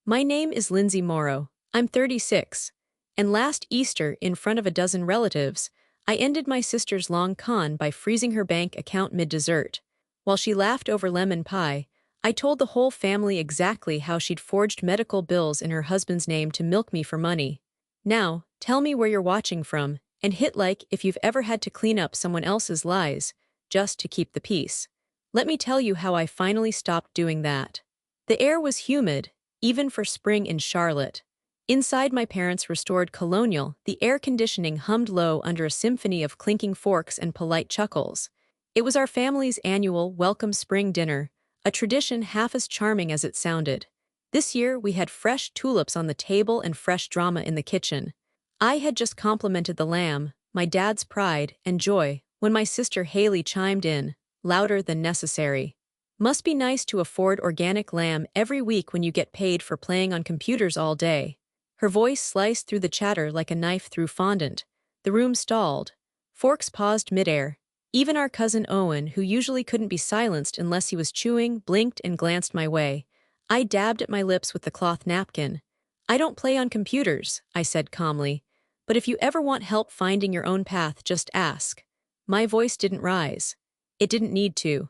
My name is Lindsay Morrow. I'm 36. And last Easter, in front of a dozen relatives, I ended my sister's long con by freezing her bank account mid-dessert. While she laughed over lemon pie, I told the whole family exactly how she'd forged medical bills in her husband's name to milk me for money. Now, tell me where you're watching from, and hit like if you've ever had to clean up someone else's lies, just to keep the peace. Let me tell you how I finally stopped doing that. The air was humid, even for spring in Charlotte. Inside my parents' restored colonial, the air conditioning hummed low under a symphony of clinking forks and polite chuckles. It was our family's annual welcome spring dinner, a tradition half as charming as it sounded. This year we had fresh tulips on the table and fresh drama in the kitchen. I had just complimented the lamb, my dad's pride and joy, when my sister Haley chimed in, louder than necessary. Must be nice to afford organic lamb every week when you get paid for playing on computers all day. Her voice sliced through the chatter like a knife through fondant. The room stalled. Forks paused midair. Even our cousin Owen, who usually couldn't be silenced unless he was chewing, blinked and glanced my way. I dabbed at my lips with the cloth napkin. I don't play on computers, I said calmly. But if you ever want help finding your own path, just ask. My voice didn't rise. It didn't need to.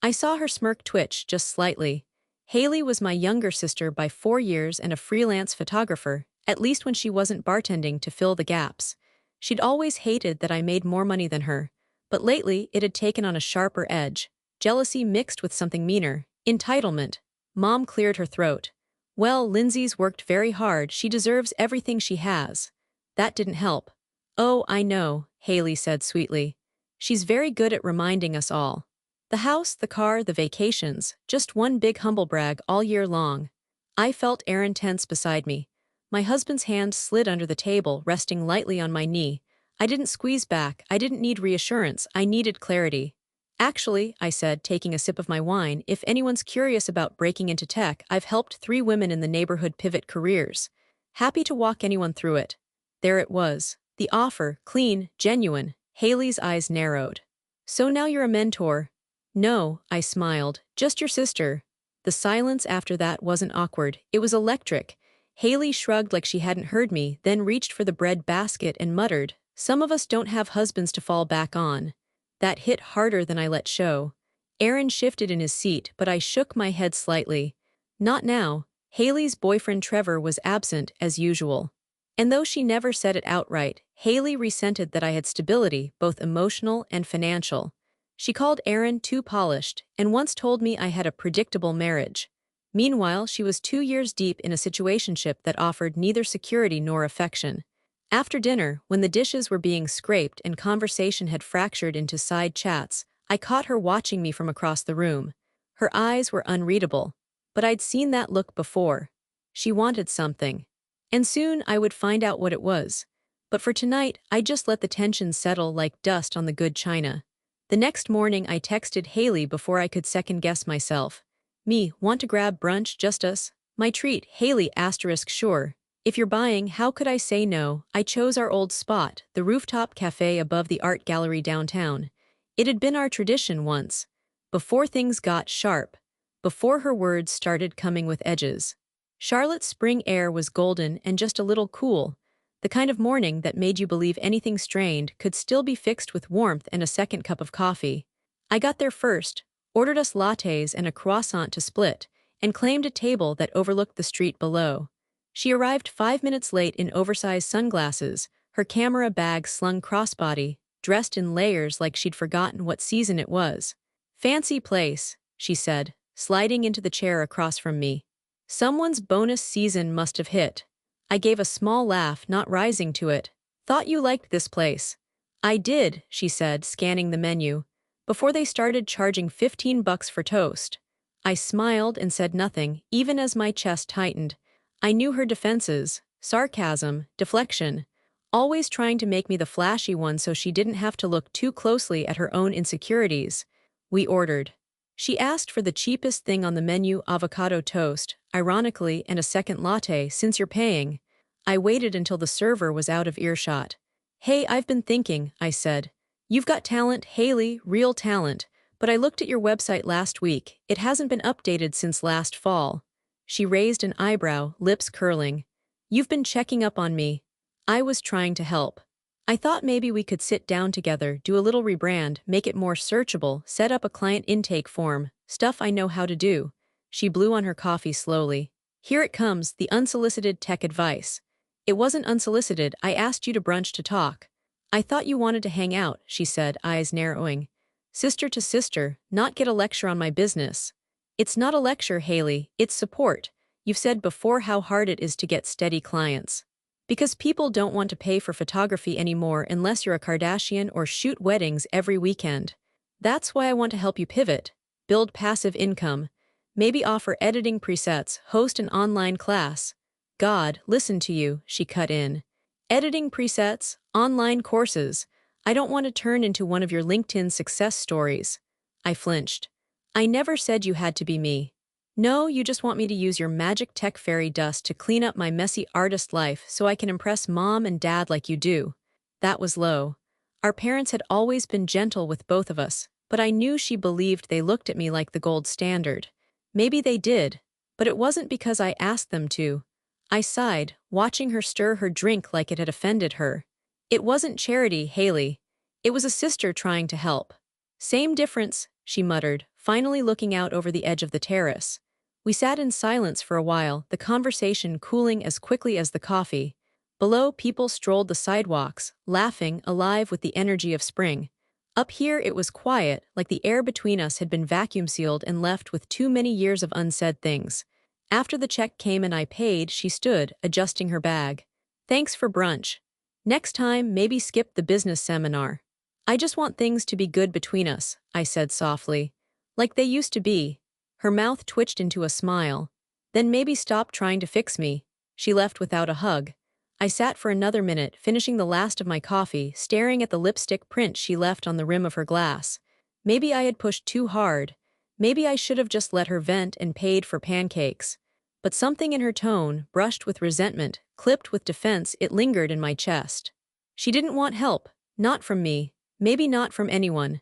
I saw her smirk twitch just slightly. Haley was my younger sister by 4 years and a freelance photographer, at least when she wasn't bartending to fill the gaps. She'd always hated that I made more money than her, but lately it had taken on a sharper edge, jealousy mixed with something meaner, entitlement. Mom cleared her throat. Well, Lindsay's worked very hard, she deserves everything she has. That didn't help. Oh, I know, Haley said sweetly. She's very good at reminding us all. The house, the car, the vacations, just one big humble brag all year long. I felt Aaron tense beside me. My husband's hand slid under the table, resting lightly on my knee. I didn't squeeze back, I didn't need reassurance, I needed clarity. Actually, I said, taking a sip of my wine, if anyone's curious about breaking into tech, I've helped 3 women in the neighborhood pivot careers. Happy to walk anyone through it. There it was. The offer, clean, genuine. Haley's eyes narrowed. So now you're a mentor? No, I smiled, just your sister. The silence after that wasn't awkward, it was electric. Haley shrugged like she hadn't heard me, then reached for the bread basket and muttered, some of us don't have husbands to fall back on. That hit harder than I let show. Aaron shifted in his seat, but I shook my head slightly. Not now. Haley's boyfriend Trevor was absent, as usual. And though she never said it outright, Haley resented that I had stability, both emotional and financial. She called Aaron too polished, and once told me I had a predictable marriage. Meanwhile, she was 2 years deep in a situationship that offered neither security nor affection. After dinner, when the dishes were being scraped and conversation had fractured into side chats, I caught her watching me from across the room. Her eyes were unreadable, but I'd seen that look before. She wanted something. And soon I would find out what it was. But for tonight, I just let the tension settle like dust on the good china. The next morning I texted Haley before I could second-guess myself. Me, want to grab brunch, just us? My treat, Haley *, sure. If you're buying, how could I say no? I chose our old spot, the rooftop cafe above the art gallery downtown. It had been our tradition once. Before things got sharp. Before her words started coming with edges. Charlotte's spring air was golden and just a little cool. The kind of morning that made you believe anything strained could still be fixed with warmth and a second cup of coffee. I got there first, ordered us lattes and a croissant to split, and claimed a table that overlooked the street below. She arrived 5 minutes late in oversized sunglasses, her camera bag slung crossbody, dressed in layers like she'd forgotten what season it was. Fancy place, she said, sliding into the chair across from me. Someone's bonus season must have hit. I gave a small laugh, not rising to it. Thought you liked this place. I did, she said, scanning the menu. Before they started charging $15 for toast. I smiled and said nothing, even as my chest tightened. I knew her defenses, sarcasm, deflection, always trying to make me the flashy one so she didn't have to look too closely at her own insecurities. We ordered. She asked for the cheapest thing on the menu, avocado toast, ironically, and a second latte, since you're paying. I waited until the server was out of earshot. Hey, I've been thinking, I said. You've got talent, Haley, real talent, but I looked at your website last week. It hasn't been updated since last fall. She raised an eyebrow, lips curling. You've been checking up on me. I was trying to help. I thought maybe we could sit down together, do a little rebrand, make it more searchable, set up a client intake form, stuff I know how to do. She blew on her coffee slowly. Here it comes, the unsolicited tech advice. It wasn't unsolicited, I asked you to brunch to talk. I thought you wanted to hang out, she said, eyes narrowing. Sister to sister, not get a lecture on my business. It's not a lecture, Haley, it's support. You've said before how hard it is to get steady clients. Because people don't want to pay for photography anymore unless you're a Kardashian or shoot weddings every weekend. That's why I want to help you pivot, build passive income, maybe offer editing presets, host an online class. God, listen to you, she cut in. Editing presets, online courses. I don't want to turn into one of your LinkedIn success stories. I flinched. I never said you had to be me. No, you just want me to use your magic tech fairy dust to clean up my messy artist life so I can impress mom and dad like you do. That was low. Our parents had always been gentle with both of us, but I knew she believed they looked at me like the gold standard. Maybe they did, but it wasn't because I asked them to. I sighed, watching her stir her drink like it had offended her. It wasn't charity, Haley. It was a sister trying to help. Same difference, she muttered, finally looking out over the edge of the terrace. We sat in silence for a while, the conversation cooling as quickly as the coffee. Below, people strolled the sidewalks, laughing, alive with the energy of spring. Up here it was quiet, like the air between us had been vacuum-sealed and left with too many years of unsaid things. After the check came and I paid, she stood, adjusting her bag. Thanks for brunch. Next time, maybe skip the business seminar. I just want things to be good between us, I said softly. Like they used to be. Her mouth twitched into a smile. Then maybe stop trying to fix me. She left without a hug. I sat for another minute, finishing the last of my coffee, staring at the lipstick print she left on the rim of her glass. Maybe I had pushed too hard. Maybe I should have just let her vent and paid for pancakes. But something in her tone, brushed with resentment, clipped with defense, it lingered in my chest. She didn't want help. Not from me. Maybe not from anyone.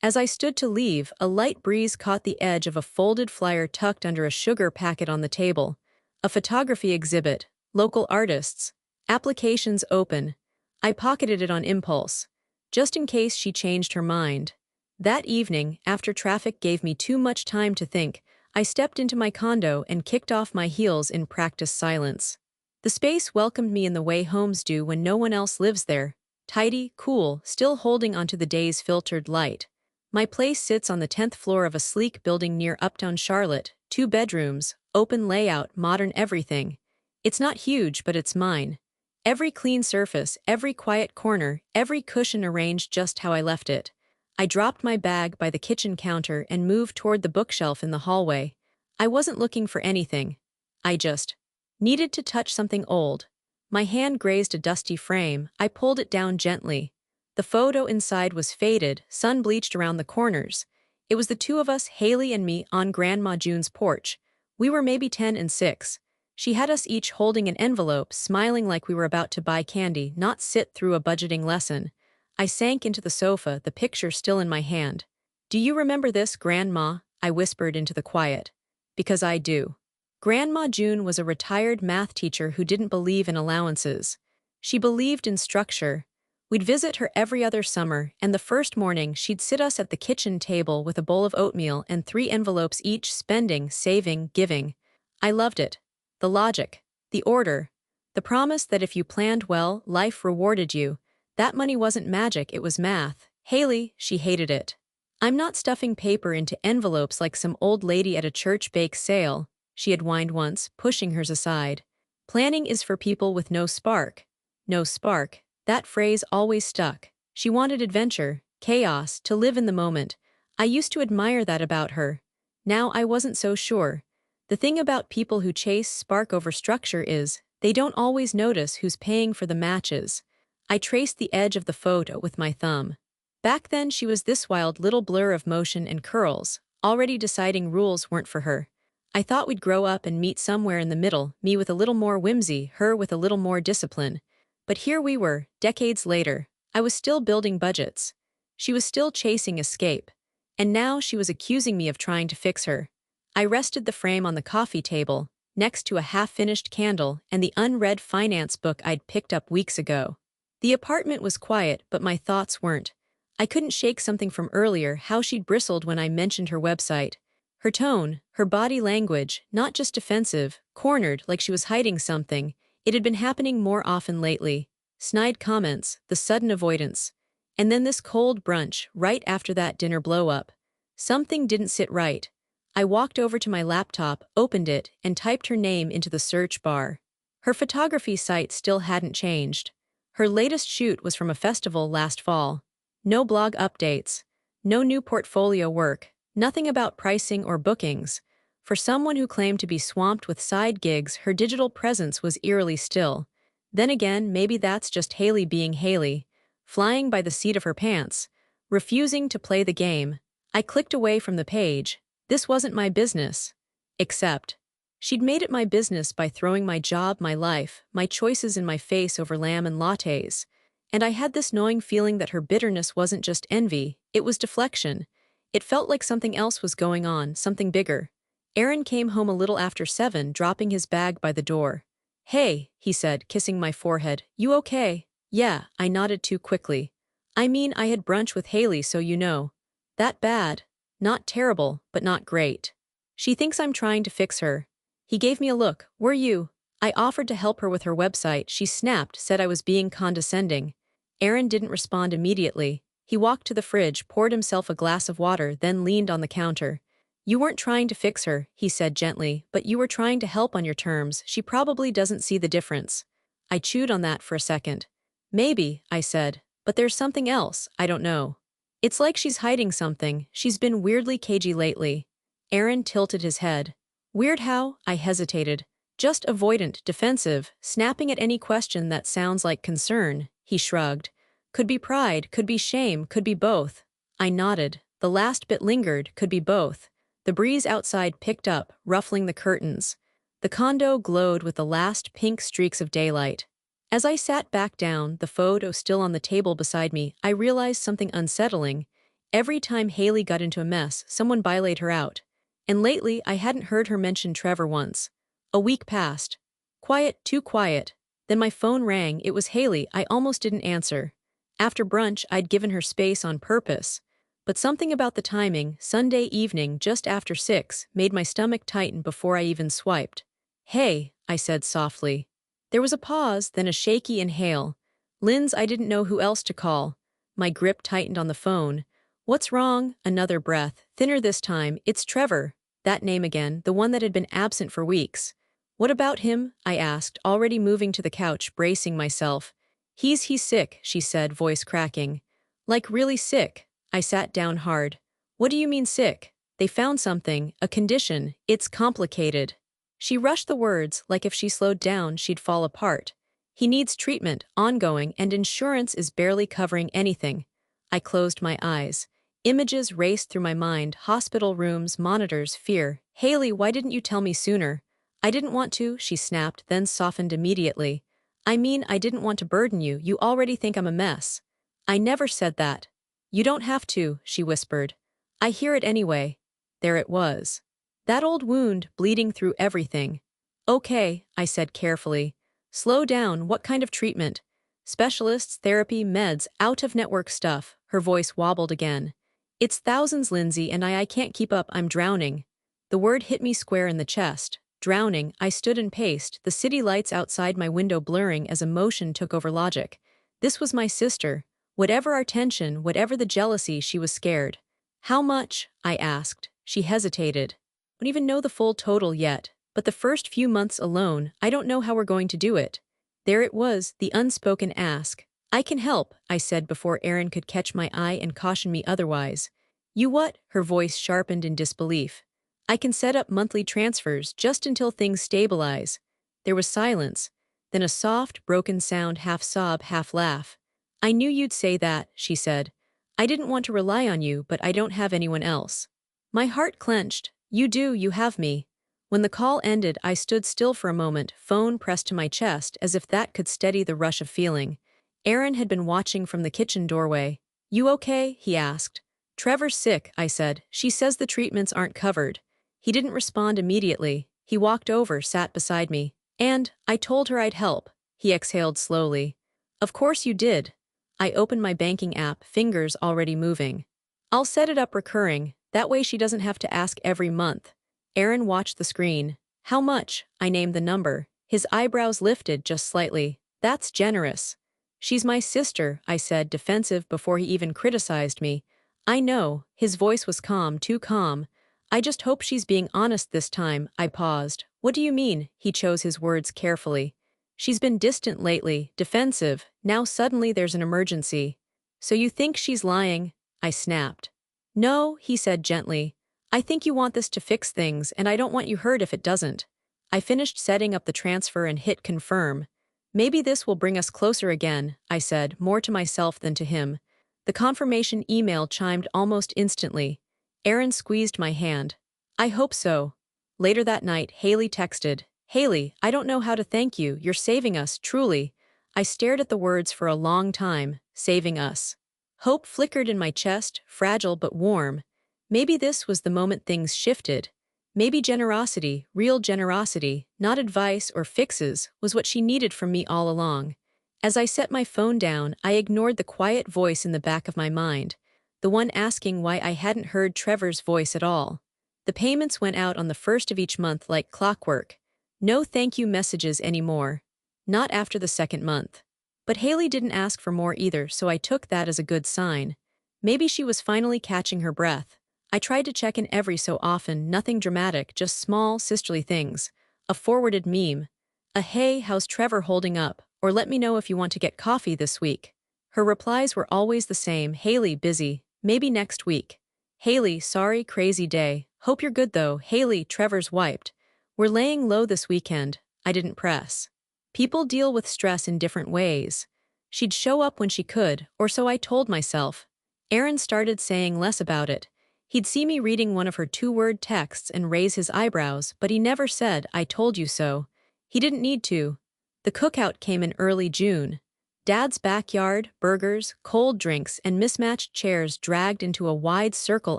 As I stood to leave, a light breeze caught the edge of a folded flyer tucked under a sugar packet on the table. A photography exhibit. Local artists. Applications open. I pocketed it on impulse, just in case she changed her mind. That evening, after traffic gave me too much time to think, I stepped into my condo and kicked off my heels in practiced silence. The space welcomed me in the way homes do when no one else lives there. Tidy, cool, still holding onto the day's filtered light. My place sits on the 10th floor of a sleek building near Uptown Charlotte, 2 bedrooms, open layout, modern everything. It's not huge, but it's mine. Every clean surface, every quiet corner, every cushion arranged just how I left it. I dropped my bag by the kitchen counter and moved toward the bookshelf in the hallway. I wasn't looking for anything. I just needed to touch something old. My hand grazed a dusty frame. I pulled it down gently. The photo inside was faded, sun-bleached around the corners. It was the two of us, Haley and me, on Grandma June's porch. We were maybe 10 and 6. She had us each holding an envelope, smiling like we were about to buy candy, not sit through a budgeting lesson. I sank into the sofa, the picture still in my hand. Do you remember this, Grandma? I whispered into the quiet. Because I do. Grandma June was a retired math teacher who didn't believe in allowances. She believed in structure. We'd visit her every other summer, and the first morning she'd sit us at the kitchen table with a bowl of oatmeal and 3 envelopes each, spending, saving, giving. I loved it. The logic, the order, the promise that if you planned well, life rewarded you. That money wasn't magic, it was math. Haley, she hated it. I'm not stuffing paper into envelopes like some old lady at a church bake sale, she had whined once, pushing hers aside. Planning is for people with no spark. No spark. That phrase always stuck. She wanted adventure, chaos, to live in the moment. I used to admire that about her. Now I wasn't so sure. The thing about people who chase spark over structure is, they don't always notice who's paying for the matches. I traced the edge of the photo with my thumb. Back then she was this wild little blur of motion and curls, already deciding rules weren't for her. I thought we'd grow up and meet somewhere in the middle, me with a little more whimsy, her with a little more discipline. But here we were, decades later. I was still building budgets. She was still chasing escape. And now she was accusing me of trying to fix her. I rested the frame on the coffee table, next to a half-finished candle and the unread finance book I'd picked up weeks ago. The apartment was quiet, but my thoughts weren't. I couldn't shake something from earlier, how she'd bristled when I mentioned her website. Her tone, her body language, not just defensive, cornered like she was hiding something. It had been happening more often lately. Snide comments, the sudden avoidance. And then this cold brunch, right after that dinner blow-up. Something didn't sit right. I walked over to my laptop, opened it, and typed her name into the search bar. Her photography site still hadn't changed. Her latest shoot was from a festival last fall. No blog updates. No new portfolio work. Nothing about pricing or bookings. For someone who claimed to be swamped with side gigs, her digital presence was eerily still. Then again, maybe that's just Haley being Haley, flying by the seat of her pants, refusing to play the game. I clicked away from the page. This wasn't my business. Except, she'd made it my business by throwing my job, my life, my choices in my face over lamb and lattes. And I had this gnawing feeling that her bitterness wasn't just envy, it was deflection. It felt like something else was going on, something bigger. Aaron came home a little after 7, dropping his bag by the door. "Hey," he said, kissing my forehead. "You okay?" "Yeah," I nodded too quickly. "I mean, I had brunch with Haley, so you know." "That bad?" "Not terrible, but not great. She thinks I'm trying to fix her." He gave me a look. "Were you?" I offered to help her with her website. She snapped, said I was being condescending. Aaron didn't respond immediately. He walked to the fridge, poured himself a glass of water, then leaned on the counter. "You weren't trying to fix her," he said gently, "but you were trying to help on your terms. She probably doesn't see the difference." I chewed on that for a second. "Maybe," I said, "but there's something else, I don't know. It's like she's hiding something. She's been weirdly cagey lately." Aaron tilted his head. "Weird how?" I hesitated. "Just avoidant, defensive, snapping at any question that sounds like concern." He shrugged. "Could be pride, could be shame, could be both." I nodded. The last bit lingered, could be both. The breeze outside picked up, ruffling the curtains. The condo glowed with the last pink streaks of daylight. As I sat back down, the photo still on the table beside me, I realized something unsettling. Every time Haley got into a mess, someone bailaid her out. And lately, I hadn't heard her mention Trevor once. A week passed. Quiet, too quiet. Then my phone rang. It was Haley. I almost didn't answer. After brunch, I'd given her space on purpose. But something about the timing, Sunday evening just after 6, made my stomach tighten before I even swiped. "Hey," I said softly. There was a pause, then a shaky inhale. "Linz, I didn't know who else to call." My grip tightened on the phone. "What's wrong?" Another breath, thinner this time. "It's Trevor." That name again, the one that had been absent for weeks. "What about him?" I asked, already moving to the couch, bracing myself. He's sick," she said, voice cracking. "Like really sick." I sat down hard. "What do you mean sick?" "They found something, a condition. It's complicated." She rushed the words, like if she slowed down, she'd fall apart. "He needs treatment, ongoing, and insurance is barely covering anything." I closed my eyes. Images raced through my mind, hospital rooms, monitors, fear. "Haley, why didn't you tell me sooner?" "I didn't want to," she snapped, then softened immediately. "I mean, I didn't want to burden you. You already think I'm a mess." "I never said that." "You don't have to," she whispered. "I hear it anyway." There it was. That old wound, bleeding through everything. "Okay," I said carefully. "Slow down. What kind of treatment?" "Specialists, therapy, meds, out-of-network stuff." Her voice wobbled again. "It's thousands, Lindsay, and I can't keep up. I'm drowning." The word hit me square in the chest. Drowning. I stood and paced, the city lights outside my window blurring as emotion took over logic. This was my sister. Whatever our tension, whatever the jealousy, she was scared. "How much?" I asked. She hesitated. "Don't even know the full total yet, but the first few months alone, I don't know how we're going to do it." There it was, the unspoken ask. "I can help," I said before Aaron could catch my eye and caution me otherwise. "You what?" Her voice sharpened in disbelief. "I can set up monthly transfers just until things stabilize." There was silence, then a soft, broken sound, half sob, half laugh. "I knew you'd say that," she said. "I didn't want to rely on you, but I don't have anyone else." My heart clenched. "You do, you have me." When the call ended, I stood still for a moment, phone pressed to my chest, as if that could steady the rush of feeling. Aaron had been watching from the kitchen doorway. "You okay?" he asked. "Trevor's sick," I said. "She says the treatments aren't covered." He didn't respond immediately. He walked over, sat beside me. And I told her I'd help. He exhaled slowly. Of course you did. I opened my banking app, fingers already moving. I'll set it up recurring, that way she doesn't have to ask every month. Aaron watched the screen. How much? I named the number. His eyebrows lifted just slightly. That's generous. She's my sister, I said, defensive before he even criticized me. I know. His voice was calm, too calm. I just hope she's being honest this time. I paused. What do you mean? He chose his words carefully. She's been distant lately, defensive. Now suddenly there's an emergency. So you think she's lying? I snapped. No, he said gently. I think you want this to fix things, and I don't want you hurt if it doesn't. I finished setting up the transfer and hit confirm. Maybe this will bring us closer again, I said, more to myself than to him. The confirmation email chimed almost instantly. Aaron squeezed my hand. I hope so. Later that night, Haley texted. Haley, I don't know how to thank you. You're saving us, truly. I stared at the words for a long time. Saving us. Hope flickered in my chest, fragile but warm. Maybe this was the moment things shifted. Maybe generosity, real generosity, not advice or fixes, was what she needed from me all along. As I set my phone down, I ignored the quiet voice in the back of my mind, the one asking why I hadn't heard Trevor's voice at all. The payments went out on the first of each month like clockwork. No thank you messages anymore. Not after the second month. But Haley didn't ask for more either, so I took that as a good sign. Maybe she was finally catching her breath. I tried to check in every so often, nothing dramatic, just small, sisterly things. A forwarded meme. A hey, how's Trevor holding up? Or let me know if you want to get coffee this week. Her replies were always the same. Haley, busy. Maybe next week. Haley, sorry, crazy day. Hope you're good though. Haley, Trevor's wiped. We're laying low this weekend. I didn't press. People deal with stress in different ways. She'd show up when she could, or so I told myself. Aaron started saying less about it. He'd see me reading one of her two-word texts and raise his eyebrows, but he never said, I told you so. He didn't need to. The cookout came in early June. Dad's backyard, burgers, cold drinks, and mismatched chairs dragged into a wide circle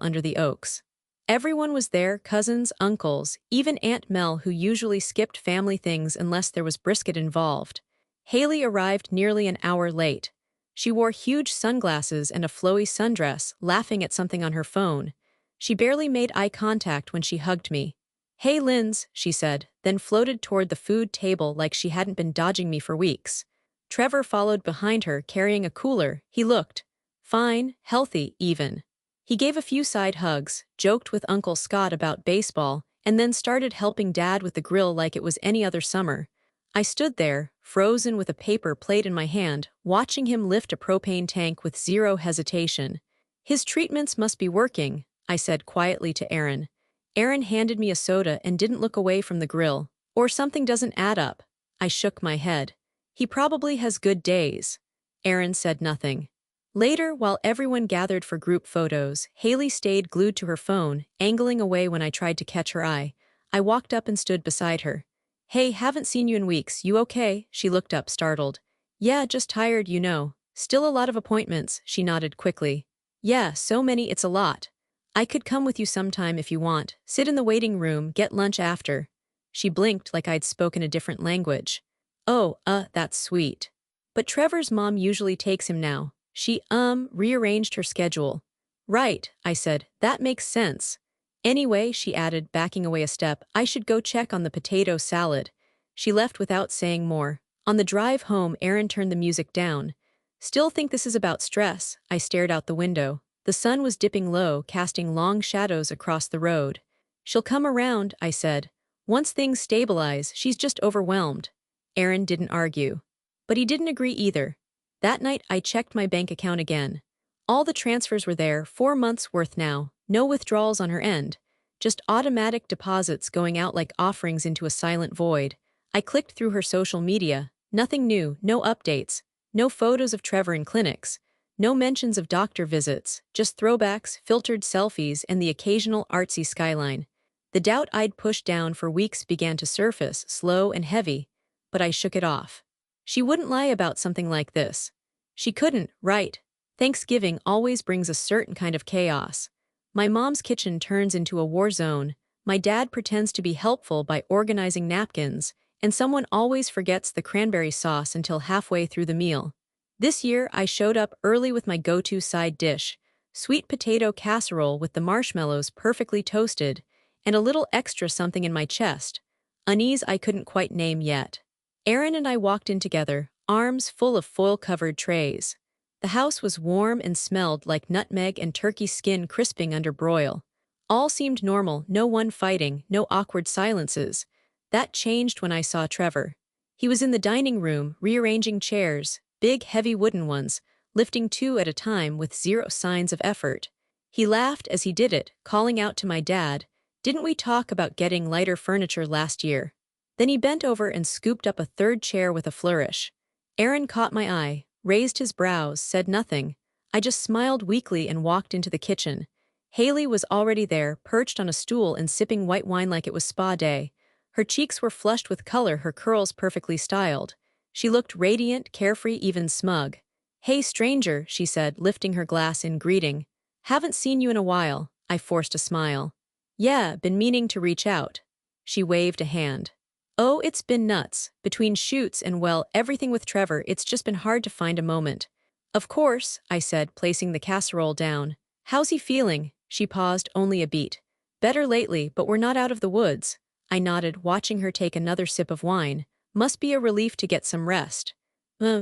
under the oaks. Everyone was there, cousins, uncles, even Aunt Mel, who usually skipped family things unless there was brisket involved. Haley arrived nearly an hour late. She wore huge sunglasses and a flowy sundress, laughing at something on her phone. She barely made eye contact when she hugged me. Hey Linz, she said, then floated toward the food table like she hadn't been dodging me for weeks. Trevor followed behind her, carrying a cooler. He looked fine, healthy, even. He gave a few side hugs, joked with Uncle Scott about baseball, and then started helping Dad with the grill like it was any other summer. I stood there, frozen with a paper plate in my hand, watching him lift a propane tank with zero hesitation. His treatments must be working, I said quietly to Aaron. Aaron handed me a soda and didn't look away from the grill. Or something doesn't add up. I shook my head. He probably has good days. Aaron said nothing. Later, while everyone gathered for group photos, Haley stayed glued to her phone, angling away when I tried to catch her eye. I walked up and stood beside her. Hey, haven't seen you in weeks, you okay? She looked up, startled. Yeah, just tired, you know. Still a lot of appointments, she nodded quickly. Yeah, so many, it's a lot. I could come with you sometime if you want. Sit in the waiting room, get lunch after. She blinked like I'd spoken a different language. Oh, that's sweet. But Trevor's mom usually takes him now. She, rearranged her schedule. Right, I said, that makes sense. Anyway, she added, backing away a step, I should go check on the potato salad. She left without saying more. On the drive home, Aaron turned the music down. Still think this is about stress? I stared out the window. The sun was dipping low, casting long shadows across the road. She'll come around, I said. Once things stabilize, she's just overwhelmed. Aaron didn't argue. But he didn't agree either. That night, I checked my bank account again. All the transfers were there, 4 months worth now, no withdrawals on her end. Just automatic deposits going out like offerings into a silent void. I clicked through her social media. Nothing new, no updates, no photos of Trevor in clinics. No mentions of doctor visits, just throwbacks, filtered selfies, and the occasional artsy skyline. The doubt I'd pushed down for weeks began to surface, slow and heavy, but I shook it off. She wouldn't lie about something like this. She couldn't, right? Thanksgiving always brings a certain kind of chaos. My mom's kitchen turns into a war zone. My dad pretends to be helpful by organizing napkins, and someone always forgets the cranberry sauce until halfway through the meal. This year, I showed up early with my go-to side dish, sweet potato casserole with the marshmallows perfectly toasted, and a little extra something in my chest, unease I couldn't quite name yet. Aaron and I walked in together, arms full of foil-covered trays. The house was warm and smelled like nutmeg and turkey skin crisping under broil. All seemed normal, no one fighting, no awkward silences. That changed when I saw Trevor. He was in the dining room, rearranging chairs, big heavy wooden ones, lifting two at a time with zero signs of effort. He laughed as he did it, calling out to my dad, "Didn't we talk about getting lighter furniture last year?" Then he bent over and scooped up a third chair with a flourish. Aaron caught my eye, raised his brows, said nothing. I just smiled weakly and walked into the kitchen. Haley was already there, perched on a stool and sipping white wine like it was spa day. Her cheeks were flushed with color, her curls perfectly styled. She looked radiant, carefree, even smug. "Hey, stranger," she said, lifting her glass in greeting. "Haven't seen you in a while." I forced a smile. "Yeah, been meaning to reach out." She waved a hand. "Oh, it's been nuts. Between shoots and, well, everything with Trevor, it's just been hard to find a moment." "Of course," I said, placing the casserole down. "How's he feeling?" She paused only a beat. "Better lately, but we're not out of the woods." I nodded, watching her take another sip of wine. "Must be a relief to get some rest."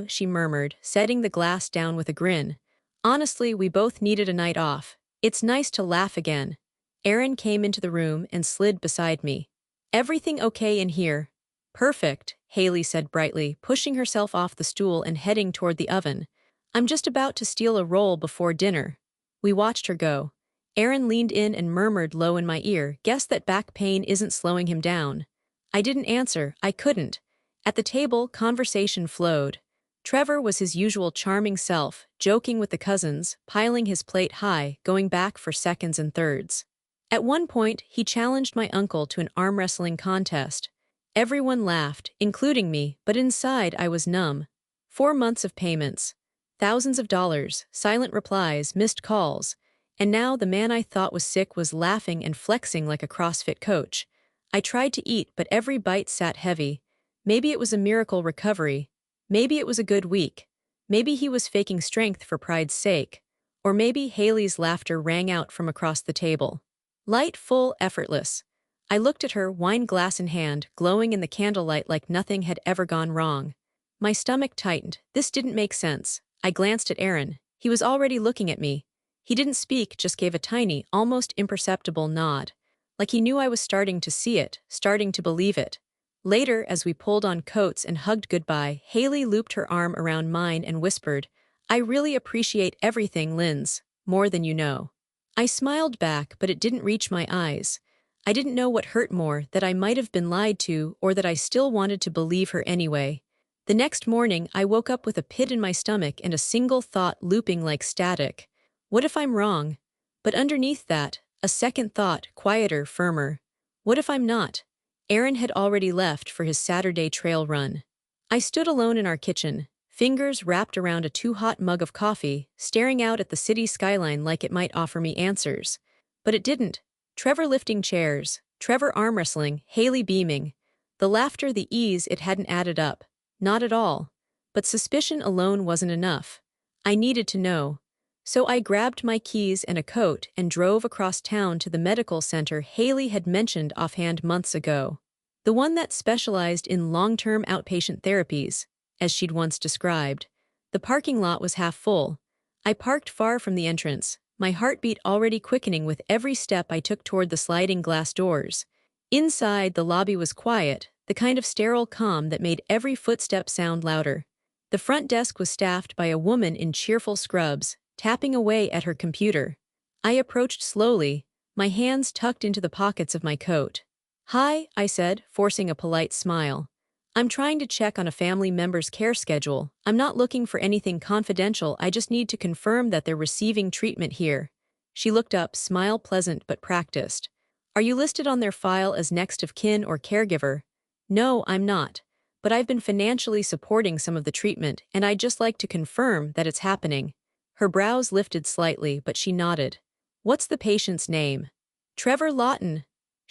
She murmured, setting the glass down with a grin. "Honestly, we both needed a night off. It's nice to laugh again." Aaron came into the room and slid beside me. "Everything okay in here?" "Perfect," Haley said brightly, pushing herself off the stool and heading toward the oven. "I'm just about to steal a roll before dinner." We watched her go. Aaron leaned in and murmured low in my ear, "Guess that back pain isn't slowing him down." I didn't answer, I couldn't. At the table, conversation flowed. Trevor was his usual charming self, joking with the cousins, piling his plate high, going back for seconds and thirds. At one point, he challenged my uncle to an arm wrestling contest. Everyone laughed, including me, but inside I was numb. 4 months of payments. Thousands of dollars, silent replies, missed calls. And now the man I thought was sick was laughing and flexing like a CrossFit coach. I tried to eat, but every bite sat heavy. Maybe it was a miracle recovery. Maybe it was a good week. Maybe he was faking strength for pride's sake. Or maybe Haley's laughter rang out from across the table. Light, full, effortless. I looked at her, wine glass in hand, glowing in the candlelight like nothing had ever gone wrong. My stomach tightened. This didn't make sense. I glanced at Aaron. He was already looking at me. He didn't speak, just gave a tiny, almost imperceptible nod. Like he knew I was starting to see it, starting to believe it. Later, as we pulled on coats and hugged goodbye, Haley looped her arm around mine and whispered, "I really appreciate everything, Linz, more than you know." I smiled back, but it didn't reach my eyes. I didn't know what hurt more, that I might have been lied to, or that I still wanted to believe her anyway. The next morning, I woke up with a pit in my stomach and a single thought looping like static. What if I'm wrong? But underneath that, a second thought, quieter, firmer. What if I'm not? Aaron had already left for his Saturday trail run. I stood alone in our kitchen, fingers wrapped around a too-hot mug of coffee, staring out at the city skyline like it might offer me answers. But it didn't. Trevor lifting chairs, Trevor arm wrestling, Haley beaming. The laughter, the ease, it hadn't added up. Not at all. But suspicion alone wasn't enough. I needed to know. So I grabbed my keys and a coat and drove across town to the medical center Haley had mentioned offhand months ago. The one that specialized in long-term outpatient therapies, as she'd once described. The parking lot was half full. I parked far from the entrance, my heartbeat already quickening with every step I took toward the sliding glass doors. Inside, the lobby was quiet, the kind of sterile calm that made every footstep sound louder. The front desk was staffed by a woman in cheerful scrubs, tapping away at her computer. I approached slowly, my hands tucked into the pockets of my coat. "Hi," I said, forcing a polite smile. "I'm trying to check on a family member's care schedule. I'm not looking for anything confidential, I just need to confirm that they're receiving treatment here." She looked up, smile pleasant but practiced. "Are you listed on their file as next of kin or caregiver?" "No, I'm not. But I've been financially supporting some of the treatment, and I'd just like to confirm that it's happening." Her brows lifted slightly, but she nodded. "What's the patient's name?" "Trevor Lawton."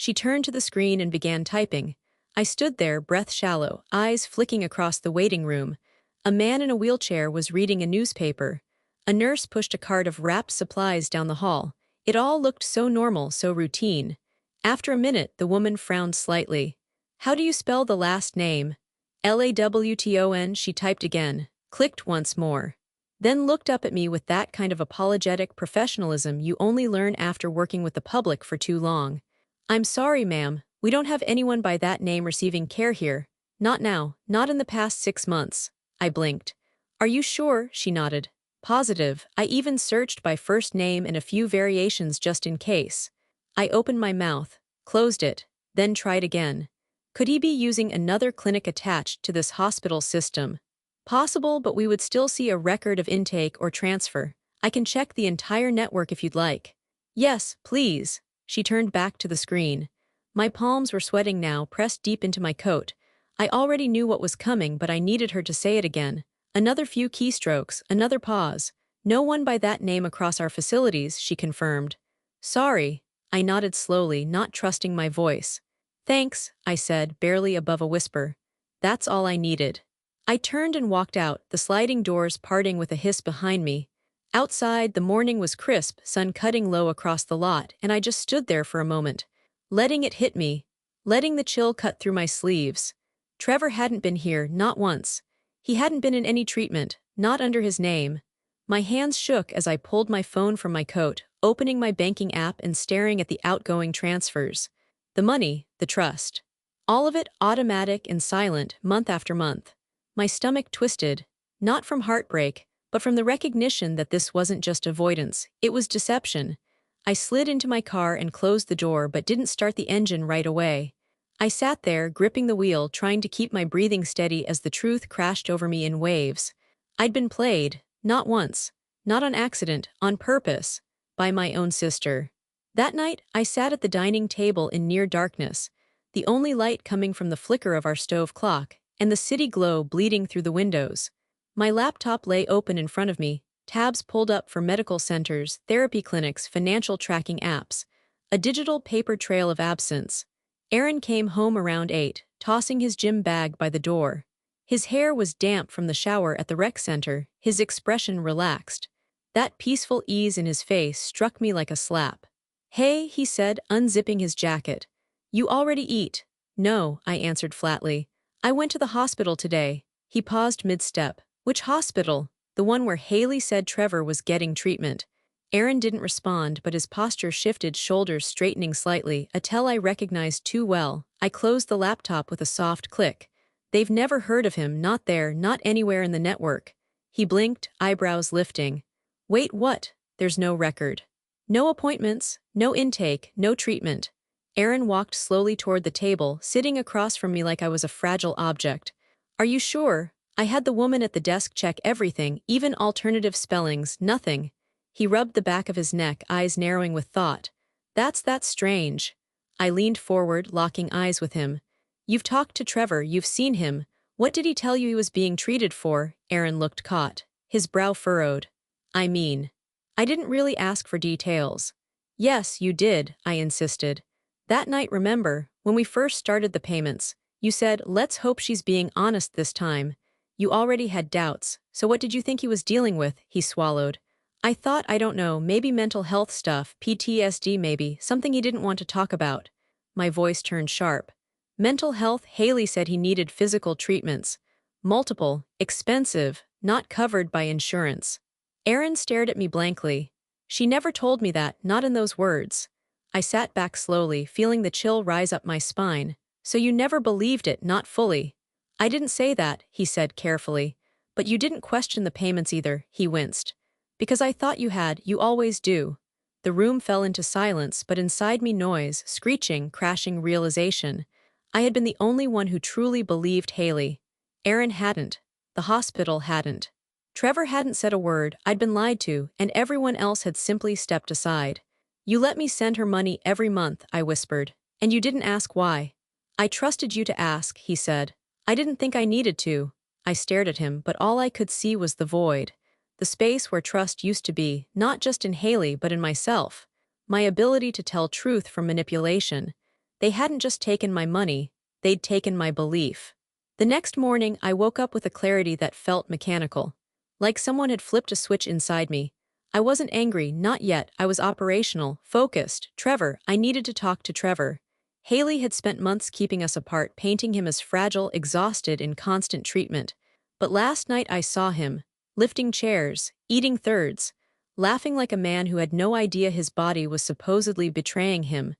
She turned to the screen and began typing. I stood there, breath shallow, eyes flicking across the waiting room. A man in a wheelchair was reading a newspaper. A nurse pushed a cart of wrapped supplies down the hall. It all looked so normal, so routine. After a minute, the woman frowned slightly. How do you spell the last name? Lawton, she typed again, clicked once more. Then looked up at me with that kind of apologetic professionalism you only learn after working with the public for too long. I'm sorry, ma'am, we don't have anyone by that name receiving care here. Not now, not in the past 6 months. I blinked. Are you sure? She nodded. Positive. I even searched by first name and a few variations just in case. I opened my mouth, closed it, then tried again. Could he be using another clinic attached to this hospital system? Possible, but we would still see a record of intake or transfer. I can check the entire network if you'd like. Yes, please. She turned back to the screen. My palms were sweating now, pressed deep into my coat. I already knew what was coming, but I needed her to say it again. Another few keystrokes, another pause. No one by that name across our facilities, she confirmed. Sorry. I nodded slowly, not trusting my voice. Thanks, I said, barely above a whisper. That's all I needed. I turned and walked out, the sliding doors parting with a hiss behind me. Outside, the morning was crisp, sun cutting low across the lot, and I just stood there for a moment, letting it hit me, letting the chill cut through my sleeves. Trevor hadn't been here, not once. He hadn't been in any treatment, not under his name. My hands shook as I pulled my phone from my coat, opening my banking app and staring at the outgoing transfers. The money, the trust. All of it automatic and silent, month after month. My stomach twisted, not from heartbreak, but from the recognition that this wasn't just avoidance, it was deception. I slid into my car and closed the door but didn't start the engine right away. I sat there, gripping the wheel, trying to keep my breathing steady as the truth crashed over me in waves. I'd been played, not once, not on accident, on purpose, by my own sister. That night, I sat at the dining table in near darkness, the only light coming from the flicker of our stove clock, and the city glow bleeding through the windows. My laptop lay open in front of me, tabs pulled up for medical centers, therapy clinics, financial tracking apps, a digital paper trail of absence. Aaron came home around 8, tossing his gym bag by the door. His hair was damp from the shower at the rec center, his expression relaxed. That peaceful ease in his face struck me like a slap. Hey, he said, unzipping his jacket. You already eat. No, I answered flatly. I went to the hospital today. He paused mid-step. Which hospital? The one where Haley said Trevor was getting treatment. Aaron didn't respond, but his posture shifted, shoulders straightening slightly, a tell I recognized too well. I closed the laptop with a soft click. They've never heard of him, not there, not anywhere in the network. He blinked, eyebrows lifting. Wait, what? There's no record. No appointments, no intake, no treatment. Aaron walked slowly toward the table, sitting across from me like I was a fragile object. Are you sure? I had the woman at the desk check everything, even alternative spellings, nothing. He rubbed the back of his neck, eyes narrowing with thought. That's strange. I leaned forward, locking eyes with him. You've talked to Trevor, you've seen him. What did he tell you he was being treated for? Aaron looked caught, his brow furrowed. I didn't really ask for details. Yes, you did, I insisted. That night, remember, when we first started the payments, you said, let's hope she's being honest this time. You already had doubts, so what did you think he was dealing with? He swallowed. I thought, I don't know, maybe mental health stuff, PTSD maybe, something he didn't want to talk about. My voice turned sharp. Mental health, Haley said he needed physical treatments. Multiple, expensive, not covered by insurance. Aaron stared at me blankly. She never told me that, not in those words. I sat back slowly, feeling the chill rise up my spine. So you never believed it, not fully. I didn't say that, he said carefully. But you didn't question the payments either, he winced. Because I thought you had, you always do. The room fell into silence, but inside me noise, screeching, crashing realization. I had been the only one who truly believed Haley. Aaron hadn't. The hospital hadn't. Trevor hadn't said a word, I'd been lied to, and everyone else had simply stepped aside. You let me send her money every month, I whispered, and you didn't ask why. I trusted you to ask, he said. I didn't think I needed to. I stared at him, but all I could see was the void. The space where trust used to be, not just in Haley but in myself. My ability to tell truth from manipulation. They hadn't just taken my money, they'd taken my belief. The next morning, I woke up with a clarity that felt mechanical. Like someone had flipped a switch inside me. I wasn't angry, not yet. I was operational, focused. Trevor, I needed to talk to Trevor. Haley had spent months keeping us apart, painting him as fragile, exhausted, in constant treatment. But last night I saw him, lifting chairs, eating thirds, laughing like a man who had no idea his body was supposedly betraying him.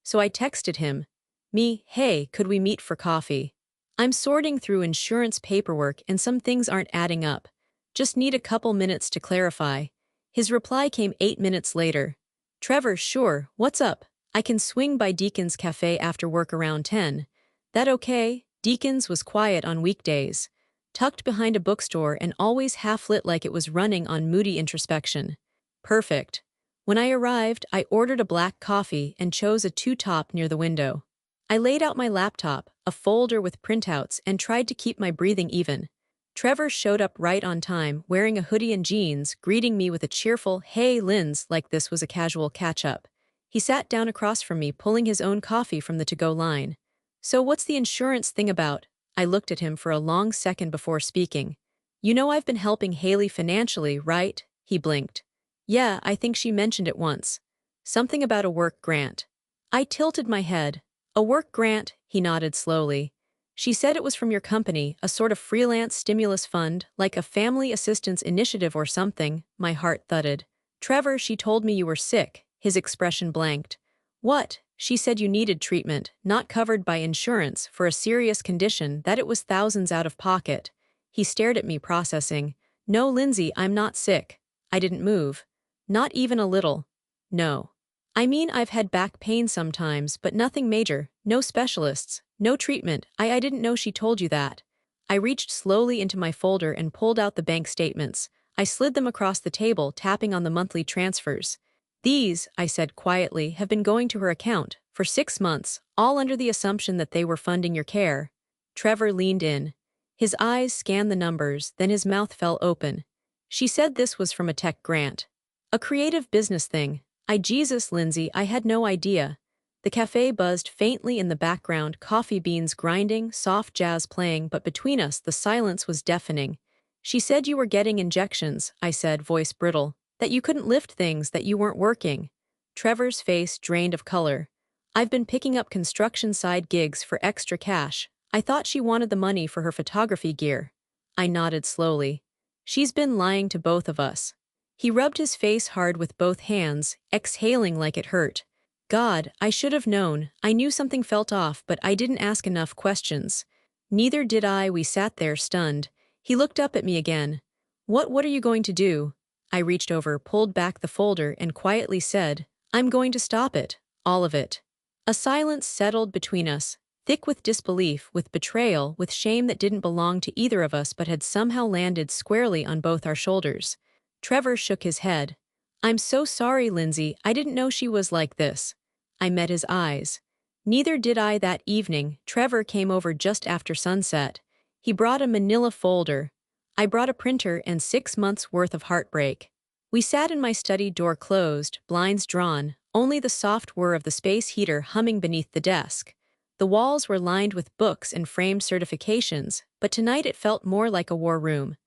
So I texted him. Hey, could we meet for coffee? I'm sorting through insurance paperwork and some things aren't adding up. Just need a couple minutes to clarify. His reply came 8 minutes later. Trevor, sure, what's up? I can swing by Deacon's Cafe after work around 10. That okay? Deacon's was quiet on weekdays, tucked behind a bookstore and always half-lit like it was running on moody introspection. Perfect. When I arrived, I ordered a black coffee and chose a two-top near the window. I laid out my laptop, a folder with printouts, and tried to keep my breathing even. Trevor showed up right on time, wearing a hoodie and jeans, greeting me with a cheerful, "Hey, Linz," like this was a casual catch-up. He sat down across from me, pulling his own coffee from the to-go line. "So what's the insurance thing about?" I looked at him for a long second before speaking. "You know I've been helping Haley financially, right?" He blinked. "Yeah, I think she mentioned it once. Something about a work grant." I tilted my head. "A work grant?" He nodded slowly. "She said it was from your company, a sort of freelance stimulus fund, like a family assistance initiative or something." My heart thudded. "Trevor, she told me you were sick." His expression blanked. "What?" "She said you needed treatment, not covered by insurance, for a serious condition, that it was thousands out of pocket." He stared at me, processing. "No, Lindsay, I'm not sick." I didn't move. "Not even a little." "No. I mean, I've had back pain sometimes, but nothing major, no specialists, no treatment." I didn't know she told you that." I reached slowly into my folder and pulled out the bank statements. I slid them across the table, tapping on the monthly transfers. "These," I said quietly, "have been going to her account for 6 months, all under the assumption that they were funding your care." Trevor leaned in. His eyes scanned the numbers, then his mouth fell open. "She said this was from a tech grant. A creative business thing." Jesus, Lindsay, I had no idea." The cafe buzzed faintly in the background, coffee beans grinding, soft jazz playing, but between us the silence was deafening. "She said you were getting injections," I said, voice brittle. "That you couldn't lift things, that you weren't working." Trevor's face drained of color. "I've been picking up construction side gigs for extra cash. I thought she wanted the money for her photography gear." I nodded slowly. "She's been lying to both of us." He rubbed his face hard with both hands, exhaling like it hurt. "God, I should have known. I knew something felt off, but I didn't ask enough questions." "Neither did I." We sat there, stunned. He looked up at me again. What are you going to do?" I reached over, pulled back the folder, and quietly said, "I'm going to stop it. All of it." A silence settled between us, thick with disbelief, with betrayal, with shame that didn't belong to either of us but had somehow landed squarely on both our shoulders. Trevor shook his head. "I'm so sorry, Lindsay. I didn't know she was like this." I met his eyes. Neither did I. That evening, Trevor came over just after sunset. He brought a manila folder. I brought a printer and 6 months' worth of heartbreak. We sat in my study, door closed, blinds drawn, only the soft whir of the space heater humming beneath the desk. The walls were lined with books and framed certifications, but tonight it felt more like a war room.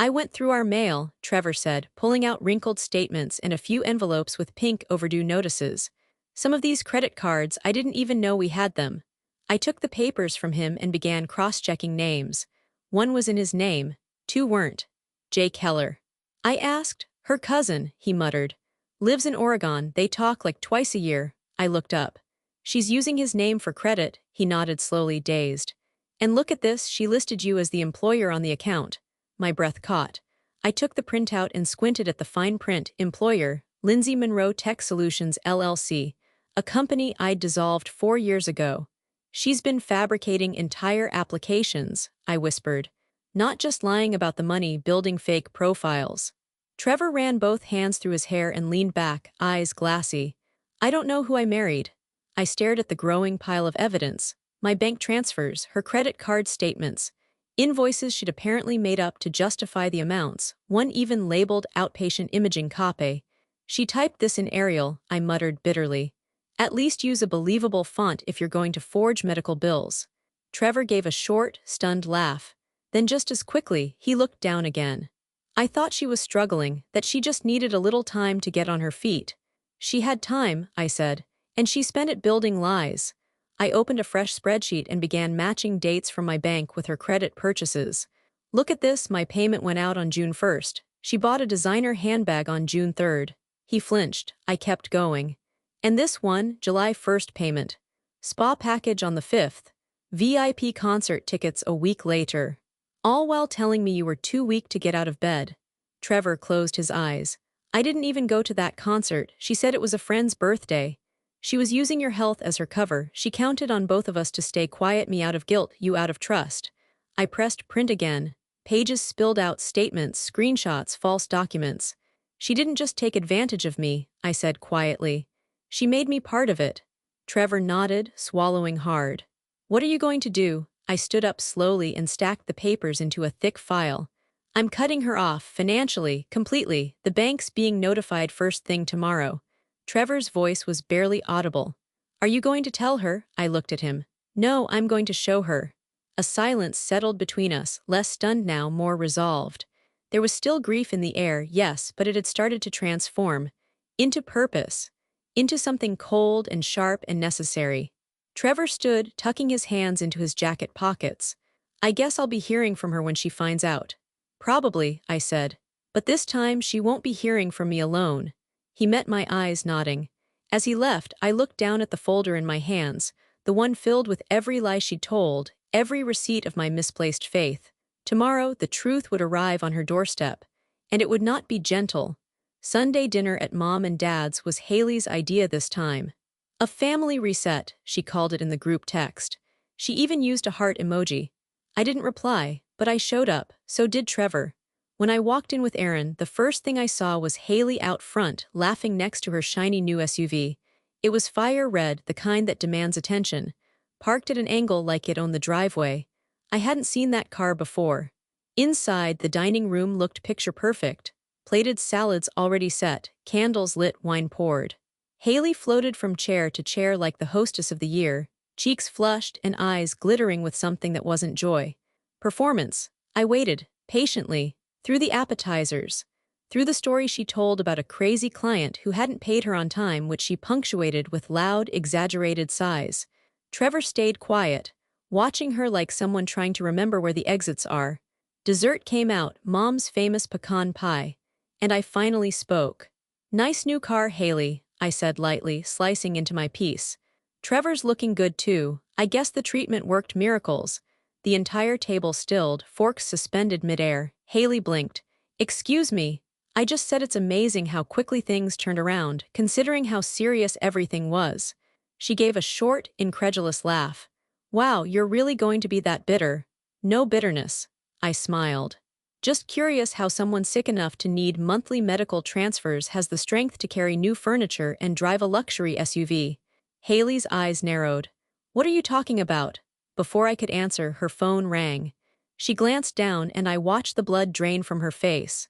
"I went through our mail," Trevor said, pulling out wrinkled statements and a few envelopes with pink overdue notices. "Some of these credit cards, I didn't even know we had them." I took the papers from him and began cross-checking names. One was in his name, 2 weren't. "Jay Keller." I asked. "Her cousin," he muttered. "Lives in Oregon. They talk like twice a year." I looked up. "She's using his name for credit," he nodded slowly, dazed. "And look at this, she listed you as the employer on the account." My breath caught. I took the printout and squinted at the fine print. Employer, Lindsay Monroe Tech Solutions LLC, a company I'd dissolved 4 years ago. "She's been fabricating entire applications," I whispered. "Not just lying about the money, building fake profiles." Trevor ran both hands through his hair and leaned back, eyes glassy. "I don't know who I married." I stared at the growing pile of evidence. My bank transfers, her credit card statements, invoices she'd apparently made up to justify the amounts, one even labeled outpatient imaging copy. "She typed this in Arial," I muttered bitterly. At least use a believable font if you're going to forge medical bills. Trevor gave a short, stunned laugh. Then just as quickly, he looked down again. I thought she was struggling, that she just needed a little time to get on her feet. She had time, I said, and she spent it building lies. I opened a fresh spreadsheet and began matching dates from my bank with her credit purchases. Look at this, my payment went out on June 1st. She bought a designer handbag on June 3rd. He flinched. I kept going. And this one, July 1st payment. Spa package on the 5th. VIP concert tickets a week later. All while telling me you were too weak to get out of bed. Trevor closed his eyes. I didn't even go to that concert. She said it was a friend's birthday. She was using your health as her cover. She counted on both of us to stay quiet, me out of guilt, you out of trust. I pressed print again. Pages spilled out statements, screenshots, false documents. She didn't just take advantage of me, I said quietly. She made me part of it. Trevor nodded, swallowing hard. What are you going to do? I stood up slowly and stacked the papers into a thick file. I'm cutting her off, financially, completely, the bank's being notified first thing tomorrow. Trevor's voice was barely audible. Are you going to tell her? I looked at him. No, I'm going to show her. A silence settled between us, less stunned now, more resolved. There was still grief in the air, yes, but it had started to transform. Into purpose. Into something cold and sharp and necessary. Trevor stood, tucking his hands into his jacket pockets. I guess I'll be hearing from her when she finds out. Probably, I said. But this time she won't be hearing from me alone. He met my eyes, nodding. As he left, I looked down at the folder in my hands, the one filled with every lie she'd told, every receipt of my misplaced faith. Tomorrow, the truth would arrive on her doorstep. And it would not be gentle. Sunday dinner at Mom and Dad's was Haley's idea this time. A family reset, she called it in the group text. She even used a heart emoji. I didn't reply, but I showed up, so did Trevor. When I walked in with Aaron, the first thing I saw was Haley out front, laughing next to her shiny new SUV. It was fire red, the kind that demands attention, parked at an angle like it owned the driveway. I hadn't seen that car before. Inside, the dining room looked picture perfect. Plated salads already set, candles lit, wine poured. Haley floated from chair to chair like the hostess of the year, cheeks flushed and eyes glittering with something that wasn't joy. Performance. I waited, patiently, through the appetizers, through the story she told about a crazy client who hadn't paid her on time, which she punctuated with loud, exaggerated sighs. Trevor stayed quiet, watching her like someone trying to remember where the exits are. Dessert came out, Mom's famous pecan pie. And I finally spoke. Nice new car, Haley, I said lightly, slicing into my piece. Trevor's looking good too. I guess the treatment worked miracles. The entire table stilled, forks suspended midair. Haley blinked. Excuse me. I just said it's amazing how quickly things turned around, considering how serious everything was. She gave a short, incredulous laugh. Wow, you're really going to be that bitter? No bitterness. I smiled. Just curious how someone sick enough to need monthly medical transfers has the strength to carry new furniture and drive a luxury SUV. Haley's eyes narrowed. What are you talking about? Before I could answer, her phone rang. She glanced down and I watched the blood drain from her face.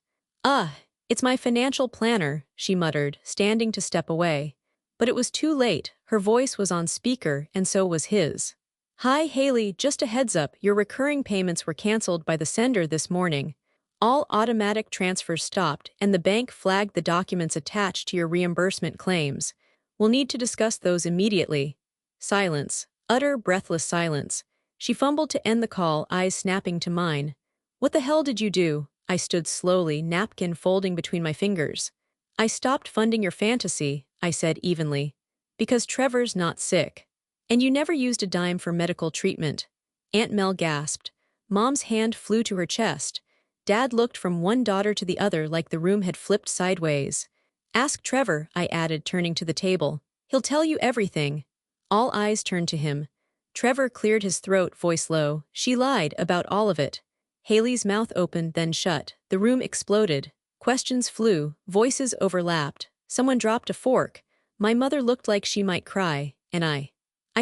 It's my financial planner, she muttered, standing to step away. But it was too late. Her voice was on speaker and so was his. Hi, Haley, just a heads up, your recurring payments were canceled by the sender this morning. All automatic transfers stopped and the bank flagged the documents attached to your reimbursement claims. We'll need to discuss those immediately. Silence. Utter, breathless silence. She fumbled to end the call, eyes snapping to mine. What the hell did you do? I stood slowly, napkin folding between my fingers. I stopped funding your fantasy, I said evenly. Because Trevor's not sick. And you never used a dime for medical treatment. Aunt Mel gasped. Mom's hand flew to her chest. Dad looked from one daughter to the other like the room had flipped sideways. Ask Trevor, I added, turning to the table. He'll tell you everything. All eyes turned to him. Trevor cleared his throat, voice low. She lied about all of it. Haley's mouth opened, then shut. The room exploded. Questions flew. Voices overlapped. Someone dropped a fork. My mother looked like she might cry, and I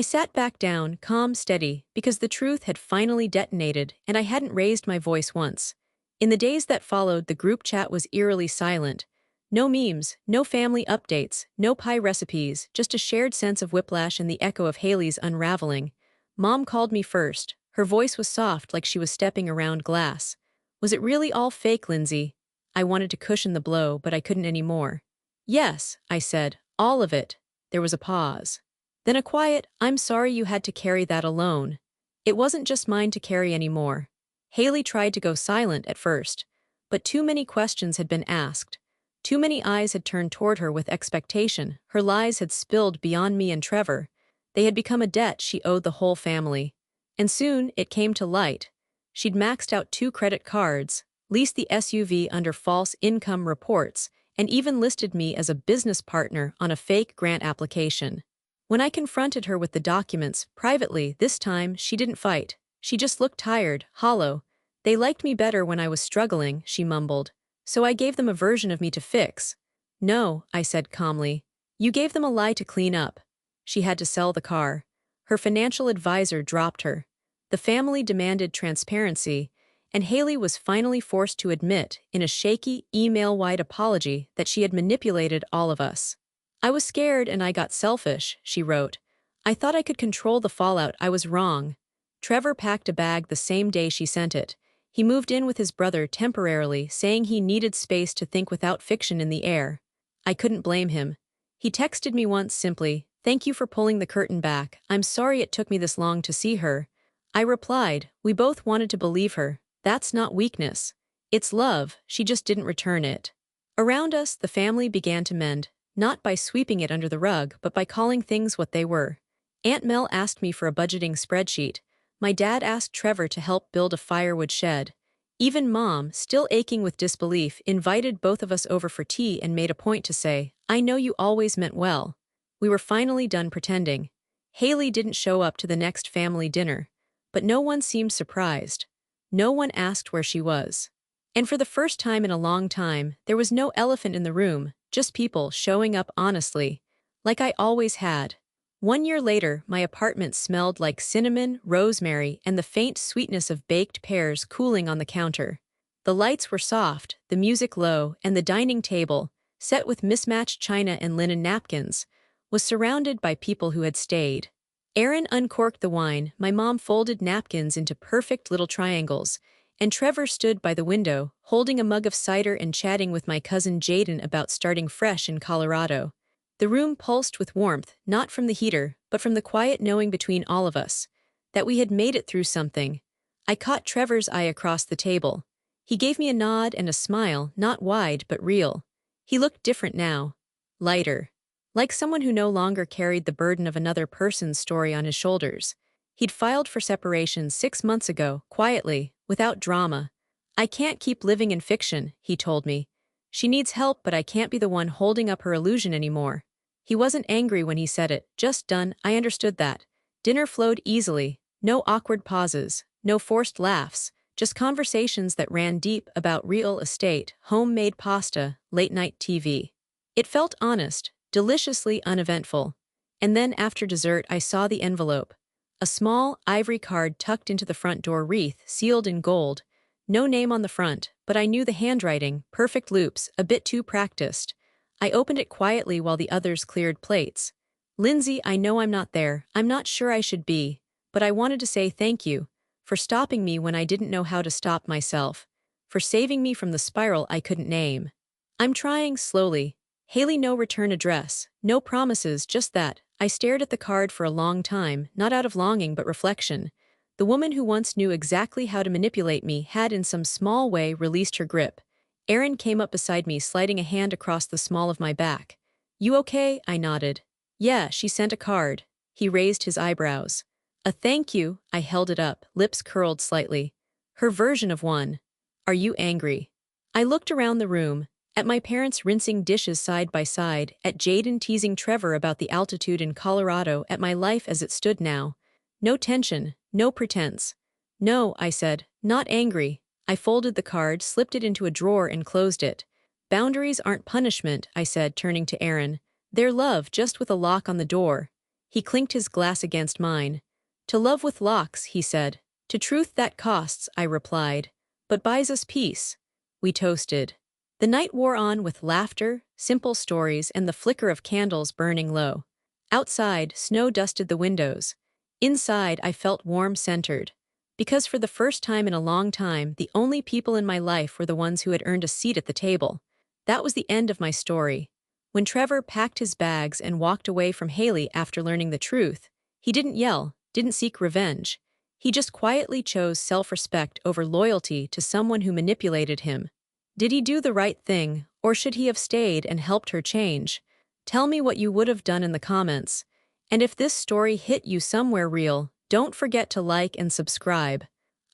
sat back down, calm, steady, because the truth had finally detonated, and I hadn't raised my voice once. In the days that followed, the group chat was eerily silent. No memes, no family updates, no pie recipes, just a shared sense of whiplash and the echo of Haley's unraveling. Mom called me first. Her voice was soft like she was stepping around glass. Was it really all fake, Lindsay? I wanted to cushion the blow, but I couldn't anymore. Yes, I said, all of it. There was a pause. Then a quiet, I'm sorry you had to carry that alone. It wasn't just mine to carry anymore. Haley tried to go silent at first, but too many questions had been asked. Too many eyes had turned toward her with expectation. Her lies had spilled beyond me and Trevor. They had become a debt she owed the whole family. And soon it came to light. She'd maxed out 2 credit cards, leased the SUV under false income reports, and even listed me as a business partner on a fake grant application. When I confronted her with the documents, privately, this time, she didn't fight. She just looked tired, hollow. They liked me better when I was struggling, she mumbled. So I gave them a version of me to fix. No, I said calmly. You gave them a lie to clean up. She had to sell the car. Her financial advisor dropped her. The family demanded transparency, and Haley was finally forced to admit, in a shaky, email-wide apology, that she had manipulated all of us. I was scared and I got selfish, she wrote. I thought I could control the fallout. I was wrong. Trevor packed a bag the same day she sent it. He moved in with his brother temporarily, saying he needed space to think without fiction in the air. I couldn't blame him. He texted me once simply, "Thank you for pulling the curtain back. I'm sorry it took me this long to see her." I replied, we both wanted to believe her. That's not weakness. It's love, she just didn't return it. Around us, the family began to mend, not by sweeping it under the rug, but by calling things what they were. Aunt Mel asked me for a budgeting spreadsheet. My dad asked Trevor to help build a firewood shed. Even Mom, still aching with disbelief, invited both of us over for tea and made a point to say, I know you always meant well. We were finally done pretending. Haley didn't show up to the next family dinner. But no one seemed surprised. No one asked where she was. And for the first time in a long time, there was no elephant in the room, just people showing up honestly, like I always had. 1 year later, my apartment smelled like cinnamon, rosemary, and the faint sweetness of baked pears cooling on the counter. The lights were soft, the music low, and the dining table, set with mismatched china and linen napkins, was surrounded by people who had stayed. Aaron uncorked the wine, my mom folded napkins into perfect little triangles, and Trevor stood by the window, holding a mug of cider and chatting with my cousin Jaden about starting fresh in Colorado. The room pulsed with warmth, not from the heater, but from the quiet knowing between all of us, that we had made it through something. I caught Trevor's eye across the table. He gave me a nod and a smile, not wide but real. He looked different now. Lighter. Like someone who no longer carried the burden of another person's story on his shoulders. He'd filed for separation 6 months ago, quietly, without drama. I can't keep living in fiction, he told me. She needs help, but I can't be the one holding up her illusion anymore. He wasn't angry when he said it, just done. I understood that. Dinner flowed easily, no awkward pauses, no forced laughs, just conversations that ran deep about real estate, homemade pasta, late-night TV. It felt honest, deliciously uneventful. And then after dessert I saw the envelope. A small, ivory card tucked into the front door wreath, sealed in gold. No name on the front, but I knew the handwriting, perfect loops, a bit too practiced. I opened it quietly while the others cleared plates. Lindsay, I know I'm not there, I'm not sure I should be, but I wanted to say thank you, for stopping me when I didn't know how to stop myself, for saving me from the spiral I couldn't name. I'm trying, slowly. Haley, no return address, no promises, just that. I stared at the card for a long time, not out of longing but reflection. The woman who once knew exactly how to manipulate me had in some small way released her grip. Aaron came up beside me, sliding a hand across the small of my back. You okay? I nodded. Yeah, she sent a card. He raised his eyebrows. A thank you, I held it up, lips curled slightly. Her version of one. Are you angry? I looked around the room, at my parents rinsing dishes side by side, at Jaden teasing Trevor about the altitude in Colorado, at my life as it stood now. No tension, no pretense. No, I said, not angry. I folded the card, slipped it into a drawer and closed it. Boundaries aren't punishment, I said, turning to Aaron. They're love, just with a lock on the door. He clinked his glass against mine. To love with locks, he said. To truth that costs, I replied. But buys us peace. We toasted. The night wore on with laughter, simple stories, and the flicker of candles burning low. Outside, snow dusted the windows. Inside, I felt warm centered. Because for the first time in a long time, the only people in my life were the ones who had earned a seat at the table. That was the end of my story. When Trevor packed his bags and walked away from Haley after learning the truth, he didn't yell, didn't seek revenge. He just quietly chose self-respect over loyalty to someone who manipulated him. Did he do the right thing, or should he have stayed and helped her change? Tell me what you would have done in the comments. And if this story hit you somewhere real, don't forget to like and subscribe.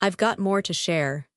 I've got more to share.